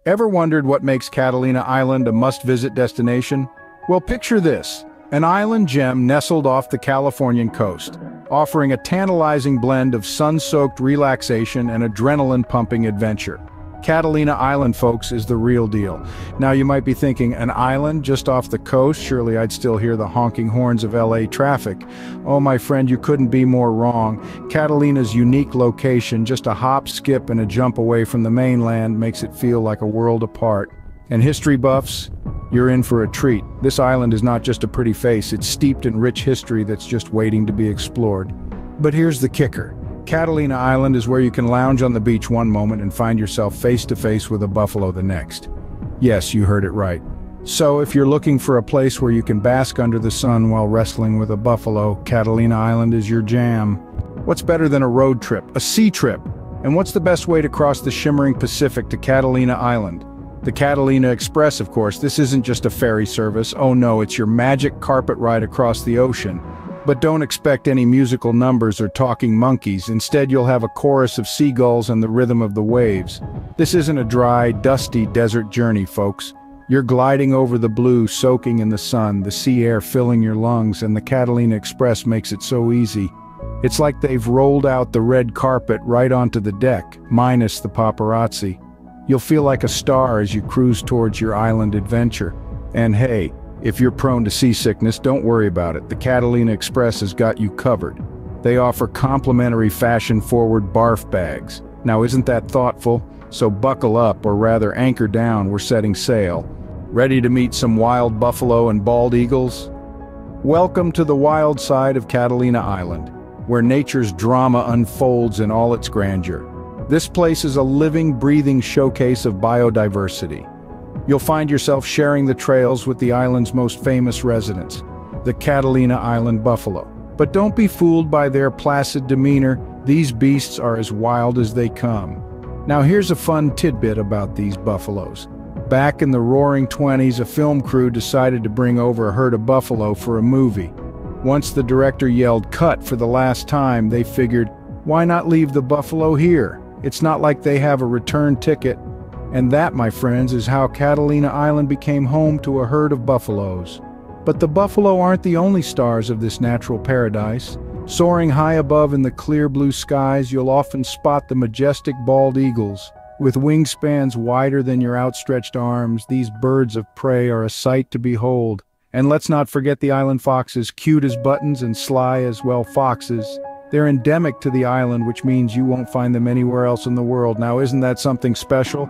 Ever wondered what makes Catalina Island a must-visit destination? Well, picture this, an island gem nestled off the Californian coast, offering a tantalizing blend of sun-soaked relaxation and adrenaline-pumping adventure. Catalina Island, folks, is the real deal. Now you might be thinking, an island just off the coast? Surely I'd still hear the honking horns of LA traffic. Oh, my friend, you couldn't be more wrong. Catalina's unique location, just a hop, skip, and a jump away from the mainland, makes it feel like a world apart. And history buffs, you're in for a treat. This island is not just a pretty face, it's steeped in rich history that's just waiting to be explored. But here's the kicker. Catalina Island is where you can lounge on the beach one moment and find yourself face to face with a buffalo the next. Yes, you heard it right. So if you're looking for a place where you can bask under the sun while wrestling with a buffalo, Catalina Island is your jam. What's better than a road trip, a sea trip? And what's the best way to cross the shimmering Pacific to Catalina Island? The Catalina Express, of course. This isn't just a ferry service. Oh no, it's your magic carpet ride across the ocean. But don't expect any musical numbers or talking monkeys. Instead, you'll have a chorus of seagulls and the rhythm of the waves. This isn't a dry, dusty desert journey, folks. You're gliding over the blue, soaking in the sun, the sea air filling your lungs, and the Catalina Express makes it so easy. It's like they've rolled out the red carpet right onto the deck, minus the paparazzi. You'll feel like a star as you cruise towards your island adventure. And hey, if you're prone to seasickness, don't worry about it. The Catalina Express has got you covered. They offer complimentary fashion-forward barf bags. Now isn't that thoughtful? So buckle up, or rather anchor down, we're setting sail. Ready to meet some wild buffalo and bald eagles? Welcome to the wild side of Catalina Island, where nature's drama unfolds in all its grandeur. This place is a living, breathing showcase of biodiversity. You'll find yourself sharing the trails with the island's most famous residents, the Catalina Island buffalo. But don't be fooled by their placid demeanor. These beasts are as wild as they come. Now here's a fun tidbit about these buffaloes. Back in the roaring 20s, a film crew decided to bring over a herd of buffalo for a movie. Once the director yelled "cut" for the last time, they figured, why not leave the buffalo here? It's not like they have a return ticket. And that, my friends, is how Catalina Island became home to a herd of buffaloes. But the buffalo aren't the only stars of this natural paradise. Soaring high above in the clear blue skies, you'll often spot the majestic bald eagles. With wingspans wider than your outstretched arms, these birds of prey are a sight to behold. And let's not forget the island foxes, cute as buttons and sly as, well, foxes. They're endemic to the island, which means you won't find them anywhere else in the world. Now, isn't that something special?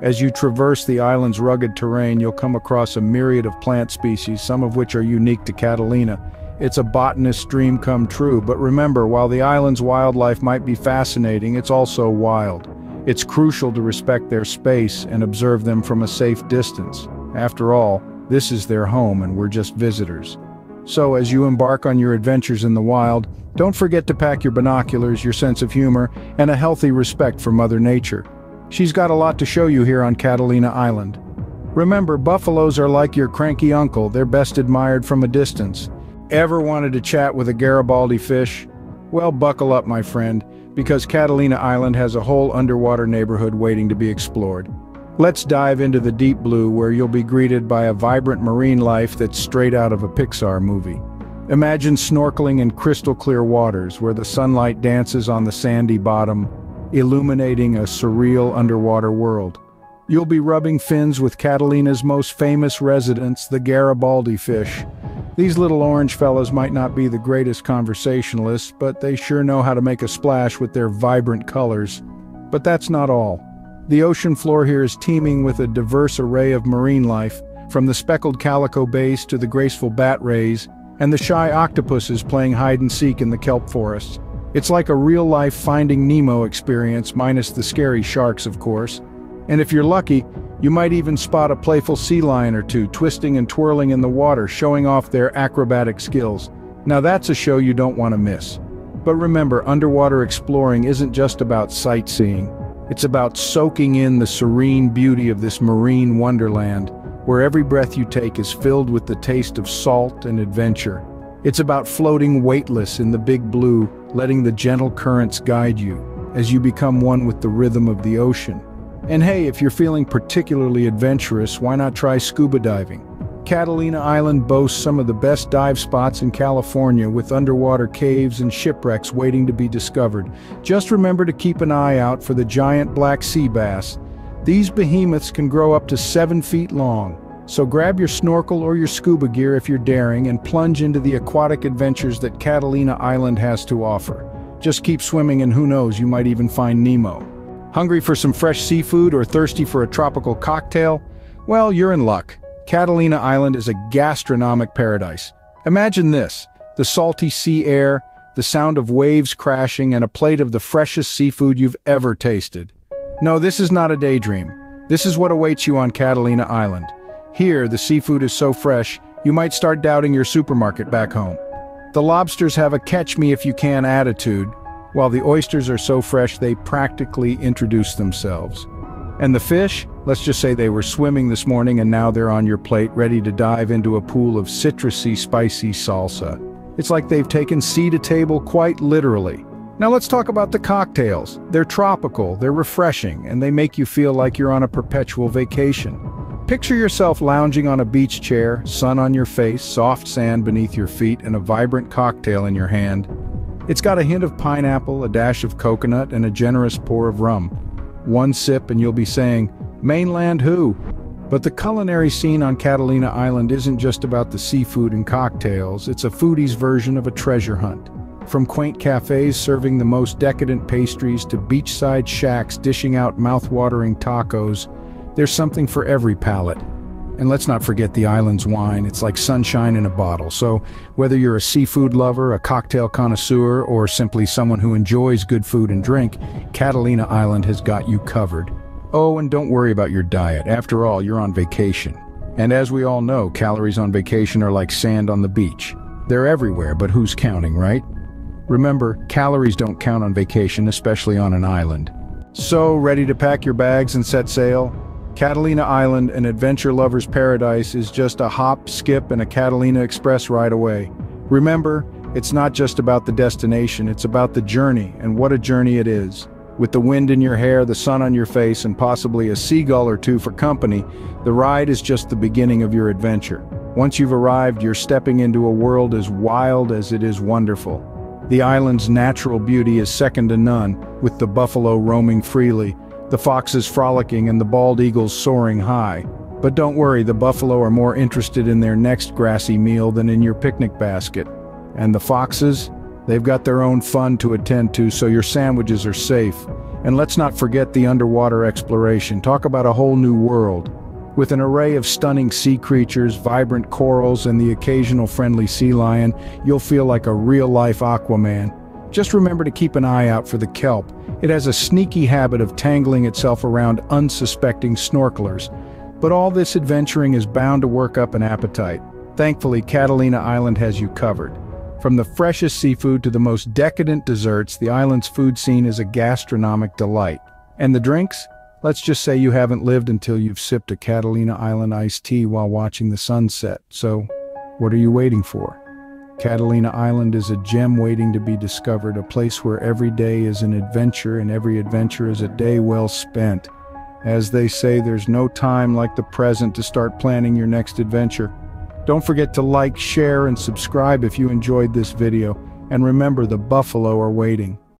As you traverse the island's rugged terrain, you'll come across a myriad of plant species, some of which are unique to Catalina. It's a botanist's dream come true, but remember, while the island's wildlife might be fascinating, it's also wild. It's crucial to respect their space and observe them from a safe distance. After all, this is their home and we're just visitors. So as you embark on your adventures in the wild, don't forget to pack your binoculars, your sense of humor, and a healthy respect for Mother Nature. She's got a lot to show you here on Catalina Island. Remember, buffaloes are like your cranky uncle, they're best admired from a distance. Ever wanted to chat with a Garibaldi fish? Well, buckle up, my friend, because Catalina Island has a whole underwater neighborhood waiting to be explored. Let's dive into the deep blue, where you'll be greeted by a vibrant marine life that's straight out of a Pixar movie. Imagine snorkeling in crystal clear waters where the sunlight dances on the sandy bottom, illuminating a surreal underwater world. You'll be rubbing fins with Catalina's most famous residents, the Garibaldi fish. These little orange fellas might not be the greatest conversationalists, but they sure know how to make a splash with their vibrant colors. But that's not all. The ocean floor here is teeming with a diverse array of marine life, from the speckled calico bass to the graceful bat rays, and the shy octopuses playing hide-and-seek in the kelp forests. It's like a real-life Finding Nemo experience, minus the scary sharks, of course. And if you're lucky, you might even spot a playful sea lion or two twisting and twirling in the water, showing off their acrobatic skills. Now that's a show you don't want to miss. But remember, underwater exploring isn't just about sightseeing. It's about soaking in the serene beauty of this marine wonderland, where every breath you take is filled with the taste of salt and adventure. It's about floating weightless in the big blue, letting the gentle currents guide you, as you become one with the rhythm of the ocean. And hey, if you're feeling particularly adventurous, why not try scuba diving? Catalina Island boasts some of the best dive spots in California, with underwater caves and shipwrecks waiting to be discovered. Just remember to keep an eye out for the giant black sea bass. These behemoths can grow up to 7 feet long. So grab your snorkel or your scuba gear if you're daring and plunge into the aquatic adventures that Catalina Island has to offer. Just keep swimming and who knows, you might even find Nemo. Hungry for some fresh seafood or thirsty for a tropical cocktail? Well, you're in luck. Catalina Island is a gastronomic paradise. Imagine this: the salty sea air, the sound of waves crashing, and a plate of the freshest seafood you've ever tasted. No, this is not a daydream. This is what awaits you on Catalina Island. Here, the seafood is so fresh, you might start doubting your supermarket back home. The lobsters have a catch-me-if-you-can attitude, while the oysters are so fresh they practically introduce themselves. And the fish? Let's just say they were swimming this morning and now they're on your plate, ready to dive into a pool of citrusy, spicy salsa. It's like they've taken sea to table quite literally. Now let's talk about the cocktails. They're tropical, they're refreshing, and they make you feel like you're on a perpetual vacation. Picture yourself lounging on a beach chair, sun on your face, soft sand beneath your feet, and a vibrant cocktail in your hand. It's got a hint of pineapple, a dash of coconut, and a generous pour of rum. One sip and you'll be saying, "Mainland who?" But the culinary scene on Catalina Island isn't just about the seafood and cocktails, it's a foodie's version of a treasure hunt. From quaint cafes serving the most decadent pastries to beachside shacks dishing out mouth-watering tacos, there's something for every palate. And let's not forget the island's wine. It's like sunshine in a bottle. So whether you're a seafood lover, a cocktail connoisseur, or simply someone who enjoys good food and drink, Catalina Island has got you covered. Oh, and don't worry about your diet. After all, you're on vacation. And as we all know, calories on vacation are like sand on the beach. They're everywhere, but who's counting, right? Remember, calories don't count on vacation, especially on an island. So, ready to pack your bags and set sail? Catalina Island, an adventure lover's paradise, is just a hop, skip, and a Catalina Express ride away. Remember, it's not just about the destination, it's about the journey, and what a journey it is. With the wind in your hair, the sun on your face, and possibly a seagull or two for company, the ride is just the beginning of your adventure. Once you've arrived, you're stepping into a world as wild as it is wonderful. The island's natural beauty is second to none, with the buffalo roaming freely, the foxes frolicking, and the bald eagles soaring high. But don't worry, the buffalo are more interested in their next grassy meal than in your picnic basket. And the foxes? They've got their own fun to attend to, so your sandwiches are safe. And let's not forget the underwater exploration. Talk about a whole new world. With an array of stunning sea creatures, vibrant corals, and the occasional friendly sea lion, you'll feel like a real-life Aquaman. Just remember to keep an eye out for the kelp. It has a sneaky habit of tangling itself around unsuspecting snorkelers. But all this adventuring is bound to work up an appetite. Thankfully, Catalina Island has you covered. From the freshest seafood to the most decadent desserts, the island's food scene is a gastronomic delight. And the drinks? Let's just say you haven't lived until you've sipped a Catalina Island iced tea while watching the sunset. So, what are you waiting for? Catalina Island is a gem waiting to be discovered, a place where every day is an adventure and every adventure is a day well spent. As they say, there's no time like the present to start planning your next adventure. Don't forget to like, share, and subscribe if you enjoyed this video. And remember, the buffalo are waiting.